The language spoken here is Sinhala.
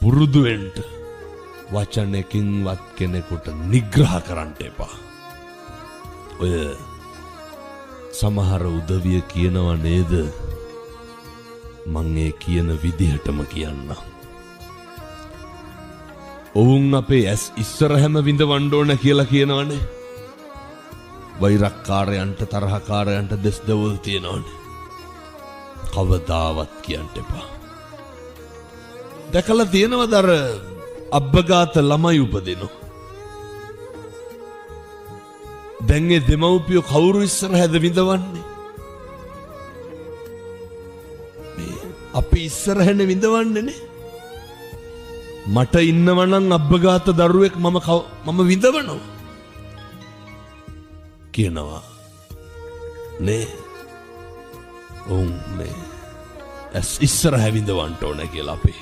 පුරුදු වෙන්න වචනකින්වත් කෙනෙකුට නිග්‍රහ කරන්න එපා. ඔය සමහර උදවිය කියනවා නේද? මං ඒ කියන විදිහටම කියන්න. ඔවුන් අපේ ඇස් ඉස්සරහැම විඳවන්න ඕන කියලා කියනවනේ. වෛරක්කාරයන්ට තරහකාරයන්ට දෙස් දවල් තියෙනවනේ. කවදාවත් කියන්න එපා. දැකලා තියෙනවද අර අබ්බගාත ළමයි උපදිනෝ? දැන් ඒ දෙමව්පියෝ කවුරු ඉස්සරහද විඳවන්නේ? මේ අපි ඉස්සරහනේ විඳවන්නේනේ. මට ඉන්නවනම් අබ්බගාත දරුවෙක් මම විඳවනවා කියනවා නේ. ඔවුන් මේ ඇස් ඉස්සරහ විඳවන්න ඕන කියලා අපි